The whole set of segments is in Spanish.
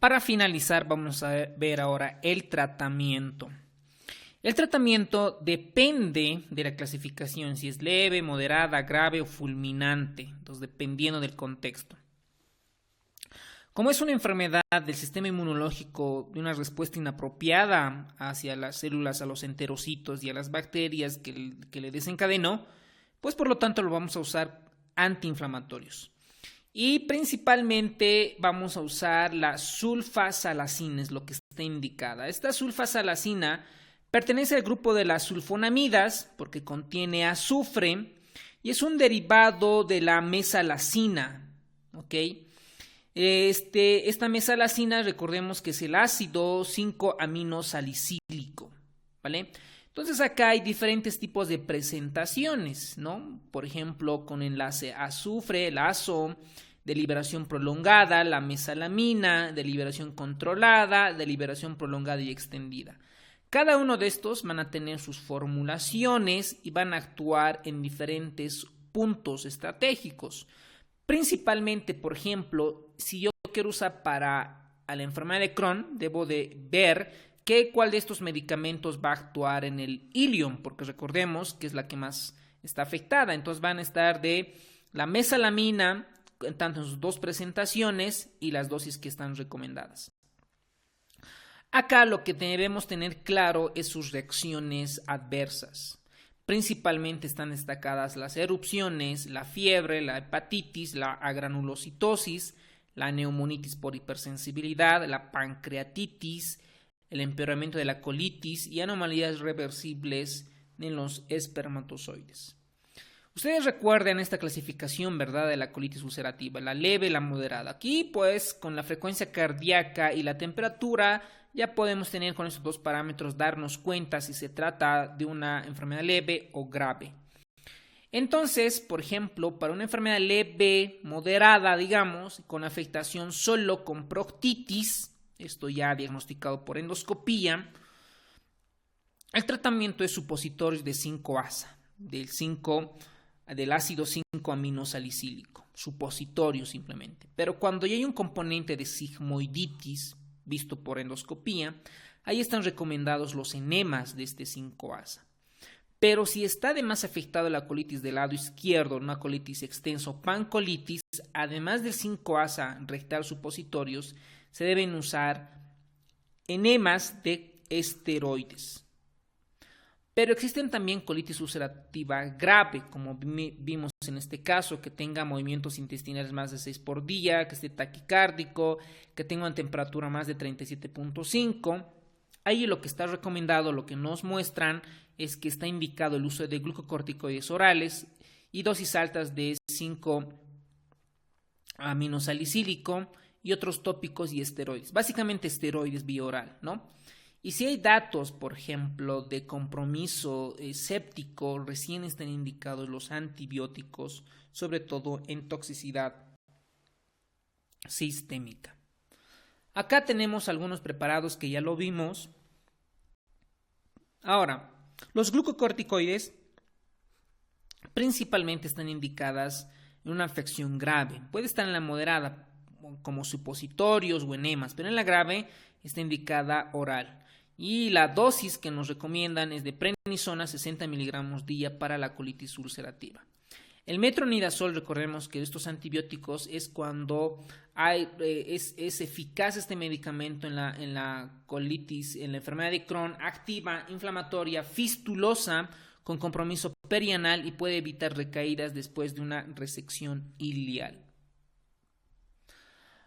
Para finalizar, vamos a ver ahora el tratamiento. El tratamiento depende de la clasificación, si es leve, moderada, grave o fulminante, entonces dependiendo del contexto. Como es una enfermedad del sistema inmunológico de una respuesta inapropiada hacia las células, a los enterocitos y a las bacterias que le desencadenó, pues por lo tanto lo vamos a usar antiinflamatorios. Y principalmente vamos a usar la sulfasalacina, es lo que está indicada. Esta sulfasalacina pertenece al grupo de las sulfonamidas porque contiene azufre y es un derivado de la mesalacina, ¿ok? Esta mesalacina, recordemos que es el ácido 5-aminosalicílico, ¿vale? Entonces acá hay diferentes tipos de presentaciones, ¿no? Por ejemplo, con enlace azufre, el azo, de liberación prolongada, la mesalamina, de liberación controlada, de liberación prolongada y extendida. Cada uno de estos van a tener sus formulaciones y van a actuar en diferentes puntos estratégicos. Principalmente, por ejemplo, si yo quiero usar para la enfermedad de Crohn, debo de ver cuál de estos medicamentos va a actuar en el ilion, porque recordemos que es la que más está afectada. Entonces van a estar de la mesalamina, tanto en sus dos presentaciones y las dosis que están recomendadas. Acá lo que debemos tener claro es sus reacciones adversas. Principalmente están destacadas las erupciones, la fiebre, la hepatitis, la agranulocitosis, la neumonitis por hipersensibilidad, la pancreatitis, el empeoramiento de la colitis y anomalías reversibles en los espermatozoides. Ustedes recuerdan esta clasificación, ¿verdad?, de la colitis ulcerativa, la leve y la moderada. Aquí, pues, con la frecuencia cardíaca y la temperatura, ya podemos tener con estos dos parámetros darnos cuenta si se trata de una enfermedad leve o grave. Entonces, por ejemplo, para una enfermedad leve, moderada, digamos, con afectación solo con proctitis, esto ya diagnosticado por endoscopía, el tratamiento es supositorios de 5-ASA, del ácido 5-aminosalicílico, supositorio simplemente. Pero cuando ya hay un componente de sigmoiditis visto por endoscopía, ahí están recomendados los enemas de este 5-ASA. Pero si está además afectada la colitis del lado izquierdo, una colitis extensa o pancolitis, además del 5-ASA rectal supositorios, se deben usar enemas de esteroides. Pero existen también colitis ulcerativa grave, como vimos en este caso, que tenga movimientos intestinales más de 6 por día, que esté taquicárdico, que tenga una temperatura más de 37.5. Ahí lo que está recomendado, lo que nos muestran, es que está indicado el uso de glucocorticoides orales y dosis altas de 5-aminosalicílico y otros tópicos y esteroides. Básicamente esteroides vía oral, ¿no? Y si hay datos, por ejemplo, de compromiso séptico, recién están indicados los antibióticos, sobre todo en toxicidad sistémica. Acá tenemos algunos preparados que ya lo vimos. Ahora, los glucocorticoides principalmente están indicadas en una afección grave. Puede estar en la moderada, como supositorios o enemas, pero en la grave está indicada oral. Y la dosis que nos recomiendan es de prednisona 60 miligramos día para la colitis ulcerativa. El metronidazol, recordemos que estos antibióticos es cuando es eficaz este medicamento en la colitis, en la enfermedad de Crohn, activa, inflamatoria, fistulosa, con compromiso perianal y puede evitar recaídas después de una resección ilial.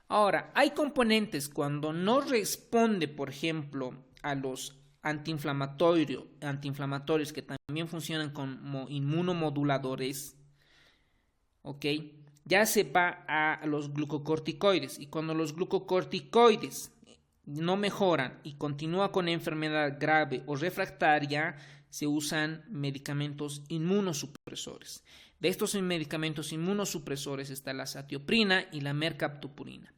Ahora, hay componentes cuando no responde, por ejemplo, a los antiinflamatorios que también funcionan como inmunomoduladores, ¿ok? Ya se va a los glucocorticoides y cuando los glucocorticoides no mejoran y continúa con enfermedad grave o refractaria, se usan medicamentos inmunosupresores. De estos medicamentos inmunosupresores está la satioprina y la mercaptopurina.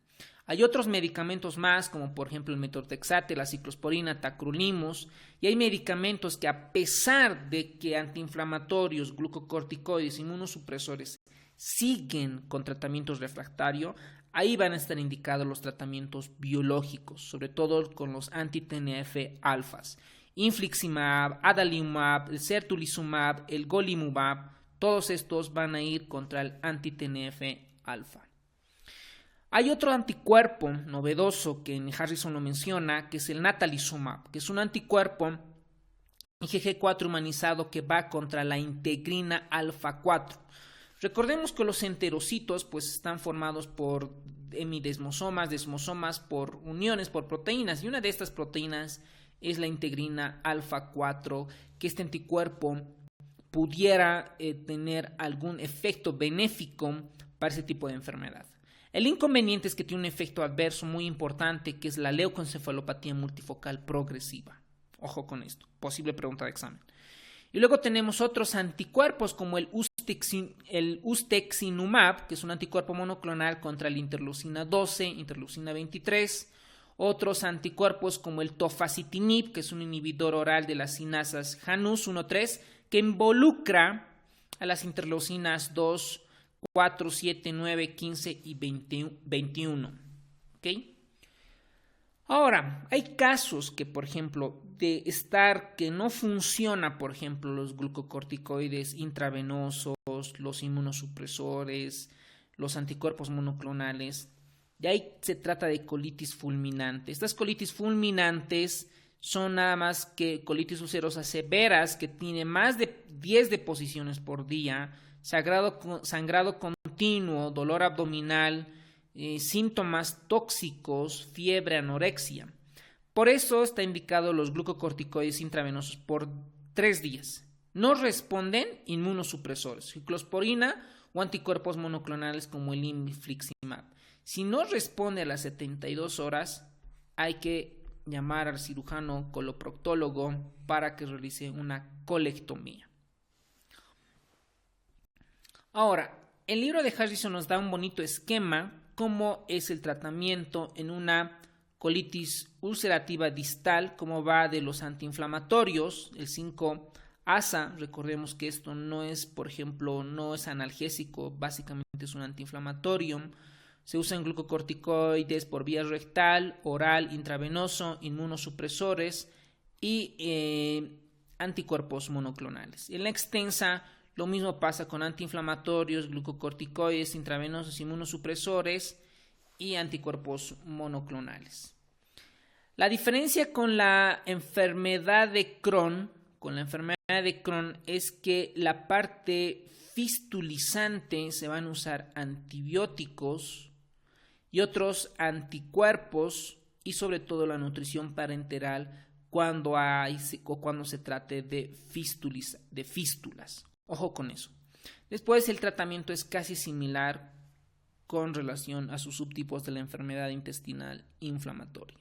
Hay otros medicamentos más, como por ejemplo el metotrexate, la ciclosporina, tacrolimus, y hay medicamentos que a pesar de que antiinflamatorios, glucocorticoides, inmunosupresores siguen con tratamientos refractarios, ahí van a estar indicados los tratamientos biológicos, sobre todo con los anti-TNF-alfas. Infliximab, adalimumab, el certolizumab, el golimumab, todos estos van a ir contra el anti-TNF-alfa. Hay otro anticuerpo novedoso que Harrison lo menciona, que es el natalizumab, que es un anticuerpo IgG4 humanizado que va contra la integrina alfa 4. Recordemos que los enterocitos pues están formados por hemidesmosomas, desmosomas, por uniones, por proteínas, y una de estas proteínas es la integrina alfa 4, que este anticuerpo pudiera tener algún efecto benéfico para ese tipo de enfermedad. El inconveniente es que tiene un efecto adverso muy importante, que es la leucoencefalopatía multifocal progresiva. Ojo con esto, posible pregunta de examen. Y luego tenemos otros anticuerpos como el ustekinumab, que es un anticuerpo monoclonal contra la interleucina 12, interleucina 23. Otros anticuerpos como el tofacitinib, que es un inhibidor oral de las cinasas Janus 1,3, que involucra a las interleucinas 2, 4, 7, 9, 15 y 21. ¿Okay? Ahora, hay casos que, por ejemplo, que no funciona, por ejemplo, los glucocorticoides intravenosos, los inmunosupresores, los anticuerpos monoclonales. De ahí se trata de colitis fulminante. Estas colitis fulminantes son nada más que colitis ulcerosas severas que tienen más de 10 deposiciones por día, sangrado continuo, dolor abdominal, síntomas tóxicos, fiebre, anorexia. Por eso está indicado los glucocorticoides intravenosos por 3 días. No responden inmunosupresores, ciclosporina o anticuerpos monoclonales como el infliximab. Si no responde a las 72 horas, hay que llamar al cirujano coloproctólogo para que realice una colectomía. Ahora, el libro de Harrison nos da un bonito esquema cómo es el tratamiento en una colitis ulcerativa distal, cómo va de los antiinflamatorios, el 5-ASA. Recordemos que esto no es, por ejemplo, no es analgésico, básicamente es un antiinflamatorio. Se usan glucocorticoides por vía rectal, oral, intravenoso, inmunosupresores y anticuerpos monoclonales. En la extensa, lo mismo pasa con antiinflamatorios, glucocorticoides, intravenosos, inmunosupresores y anticuerpos monoclonales. La diferencia con la enfermedad de Crohn, es que la parte fistulizante se van a usar antibióticos y otros anticuerpos y sobre todo la nutrición parenteral cuando se trate de fístulas. Ojo con eso. Después el tratamiento es casi similar con relación a sus subtipos de la enfermedad intestinal inflamatoria.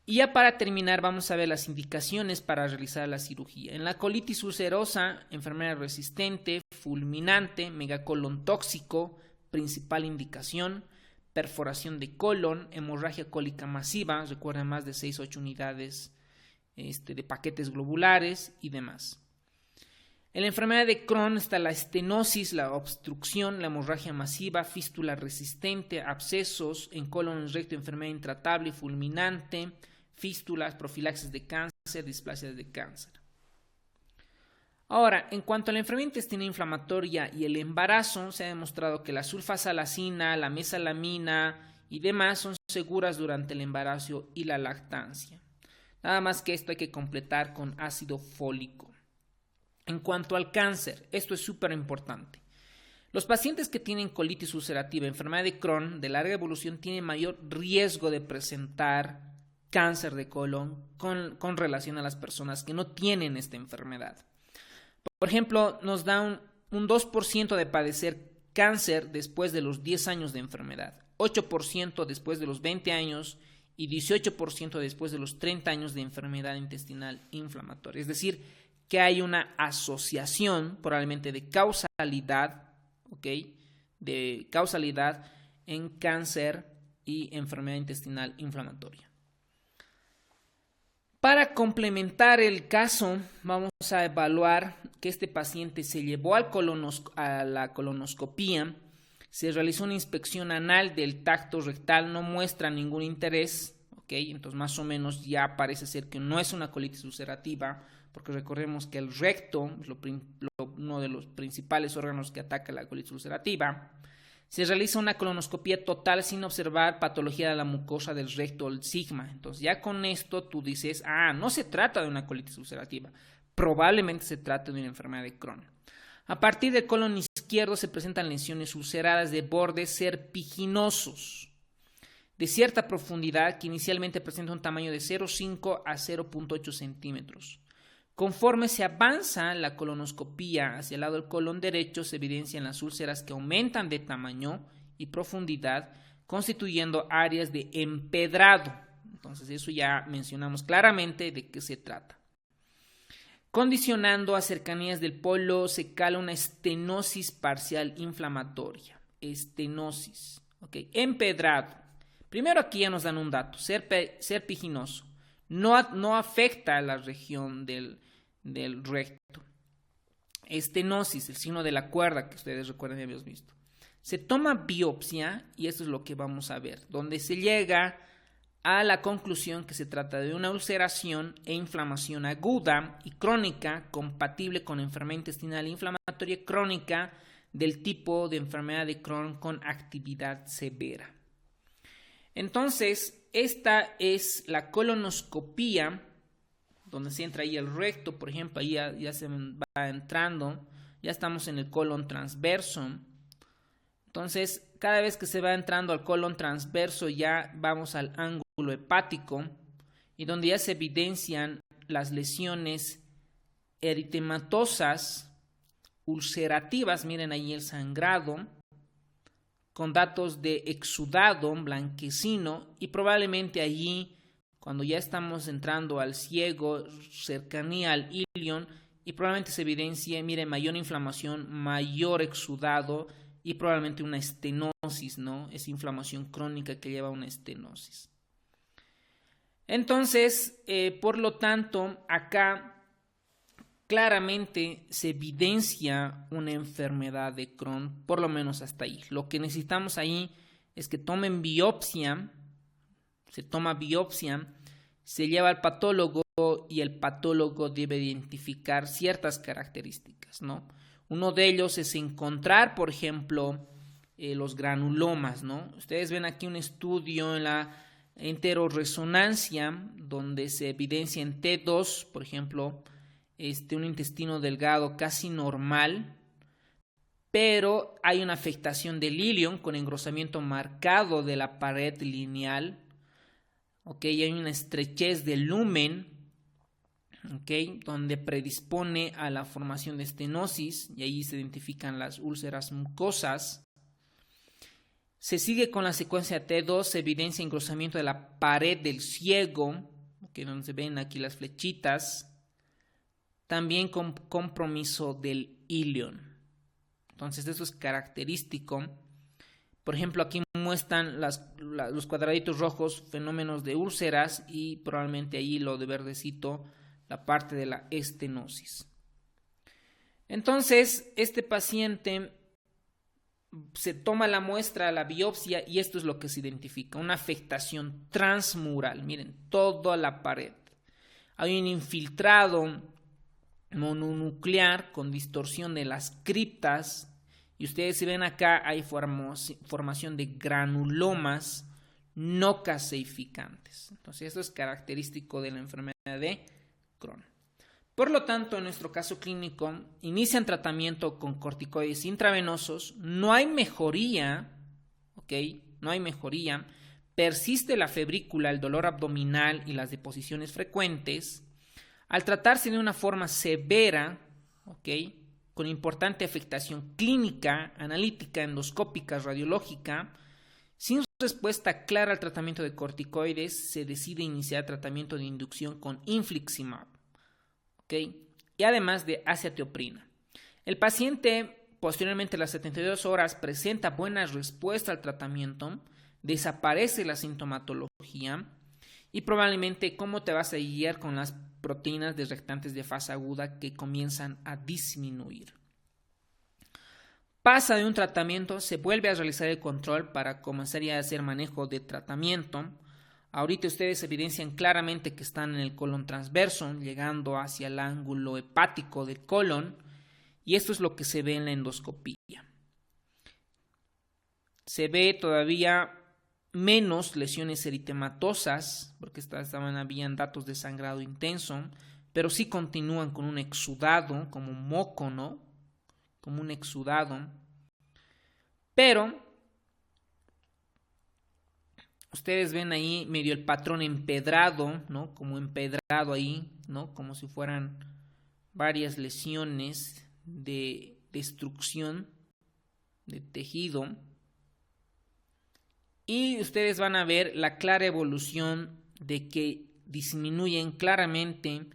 Y ya para terminar vamos a ver las indicaciones para realizar la cirugía. En la colitis ulcerosa, enfermedad resistente, fulminante, megacolon tóxico, principal indicación, perforación de colon, hemorragia cólica masiva, recuerden más de 6-8 unidades de paquetes globulares y demás. En la enfermedad de Crohn está la estenosis, la obstrucción, la hemorragia masiva, fístula resistente, abscesos en colon, recto, enfermedad intratable, fulminante, fístulas, profilaxis de cáncer, displasias de cáncer. Ahora, en cuanto a la enfermedad intestinal inflamatoria y el embarazo, se ha demostrado que la sulfasalacina, la mesalamina y demás son seguras durante el embarazo y la lactancia. Nada más que esto hay que completar con ácido fólico. En cuanto al cáncer, esto es súper importante. Los pacientes que tienen colitis ulcerativa, enfermedad de Crohn de larga evolución, tienen mayor riesgo de presentar cáncer de colon con relación a las personas que no tienen esta enfermedad. Por ejemplo, nos da un 2% de padecer cáncer después de los 10 años de enfermedad, 8% después de los 20 años y 18% después de los 30 años de enfermedad intestinal inflamatoria. Es decir, que hay una asociación probablemente de causalidad, de causalidad en cáncer y enfermedad intestinal inflamatoria. Para complementar el caso, vamos a evaluar que este paciente se llevó a la colonoscopía, Se realizó una inspección anal del tracto rectal, no muestra ningún interés, ¿ok? Entonces más o menos ya parece ser que no es una colitis ulcerativa, porque recordemos que el recto es uno de los principales órganos que ataca la colitis ulcerativa. Se realiza una colonoscopia total sin observar patología de la mucosa del recto o el sigma. Entonces ya con esto tú dices, no se trata de una colitis ulcerativa, probablemente se trata de una enfermedad de Crohn. A partir del colon izquierdo se presentan lesiones ulceradas de bordes serpiginosos de cierta profundidad que inicialmente presenta un tamaño de 0,5 a 0,8 centímetros. Conforme se avanza la colonoscopía hacia el lado del colon derecho, se evidencian las úlceras que aumentan de tamaño y profundidad, constituyendo áreas de empedrado. Entonces eso ya mencionamos claramente de qué se trata. Condicionando a cercanías del polo se cala una estenosis parcial inflamatoria. Estenosis. ¿Okay? Empedrado. Primero aquí ya nos dan un dato. Serpiginoso. No afecta a la región del recto. Estenosis, el signo de la cuerda que ustedes recuerdan que habíamos visto. Se toma biopsia y esto es lo que vamos a ver, donde se llega a la conclusión que se trata de una ulceración e inflamación aguda y crónica compatible con enfermedad intestinal inflamatoria crónica del tipo de enfermedad de Crohn con actividad severa. Entonces, esta es la colonoscopía, donde se entra ahí el recto, por ejemplo, ahí ya se va entrando, ya estamos en el colon transverso. Entonces, cada vez que se va entrando al colon transverso, ya vamos al ángulo hepático, y donde ya se evidencian las lesiones eritematosas, ulcerativas, miren ahí el sangrado, con datos de exudado blanquecino y probablemente allí, cuando ya estamos entrando al ciego, cercanía al ilion, y probablemente se evidencie, miren, mayor inflamación, mayor exudado y probablemente una estenosis, ¿no? Es inflamación crónica que lleva a una estenosis. Entonces, por lo tanto, acá claramente se evidencia una enfermedad de Crohn, por lo menos hasta ahí. Lo que necesitamos ahí es que tomen biopsia, se toma biopsia, se lleva al patólogo y el patólogo debe identificar ciertas características, ¿no? Uno de ellos es encontrar, por ejemplo, los granulomas, ¿no? Ustedes ven aquí un estudio en la enteroresonancia donde se evidencia en T2, por ejemplo, un intestino delgado casi normal, pero hay una afectación del ilion con engrosamiento marcado de la pared lineal, ¿okay? Hay una estrechez del lumen, ¿okay? Donde predispone a la formación de estenosis y ahí se identifican las úlceras mucosas. Se sigue con la secuencia T2, se evidencia engrosamiento de la pared del ciego, ¿okay? Donde se ven aquí las flechitas. También con compromiso del ilion. Entonces eso es característico. Por ejemplo, aquí muestran los cuadraditos rojos, fenómenos de úlceras y probablemente ahí lo de verdecito, la parte de la estenosis. Entonces, este paciente se toma la muestra, la biopsia y esto es lo que se identifica, una afectación transmural. Miren, toda la pared. Hay un infiltrado mononuclear con distorsión de las criptas y ustedes si ven acá hay formación de granulomas no caseificantes. Entonces esto es característico de la enfermedad de Crohn. Por lo tanto, en nuestro caso clínico inician tratamiento con corticoides intravenosos, no hay mejoría, ¿ok? No hay mejoría, persiste la febrícula, el dolor abdominal y las deposiciones frecuentes. Al tratarse de una forma severa, ¿okay? Con importante afectación clínica, analítica, endoscópica, radiológica, sin respuesta clara al tratamiento de corticoides, se decide iniciar tratamiento de inducción con infliximab, ¿okay? Y además de azathioprina. El paciente, posteriormente a las 72 horas, presenta buena respuesta al tratamiento, desaparece la sintomatología y probablemente cómo te vas a guiar con las proteínas desrectantes de fase aguda que comienzan a disminuir. pasa de un tratamiento, se vuelve a realizar el control para comenzar ya a hacer manejo de tratamiento. Ahorita ustedes evidencian claramente que están en el colon transverso, llegando hacia el ángulo hepático del colon, y esto es lo que se ve en la endoscopía. Se ve todavía menos lesiones eritematosas, porque habían datos de sangrado intenso, pero sí continúan con un exudado, como moco, ¿no? Como un exudado. Pero ustedes ven ahí medio el patrón empedrado, ¿no? Como empedrado ahí, ¿no? Como si fueran varias lesiones de destrucción de tejido. Y ustedes van a ver la clara evolución de que disminuyen claramente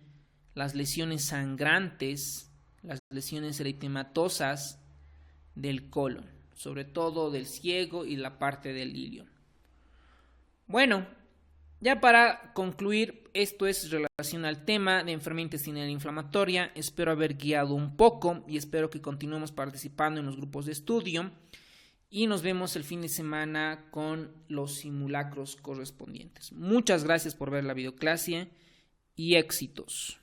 las lesiones sangrantes, las lesiones eritematosas del colon, sobre todo del ciego y la parte del ilion. Bueno, ya para concluir, esto es relación al tema de enfermedad intestinal inflamatoria. Espero haber guiado un poco y espero que continuemos participando en los grupos de estudio. Y nos vemos el fin de semana con los simulacros correspondientes. Muchas gracias por ver la videoclase y éxitos.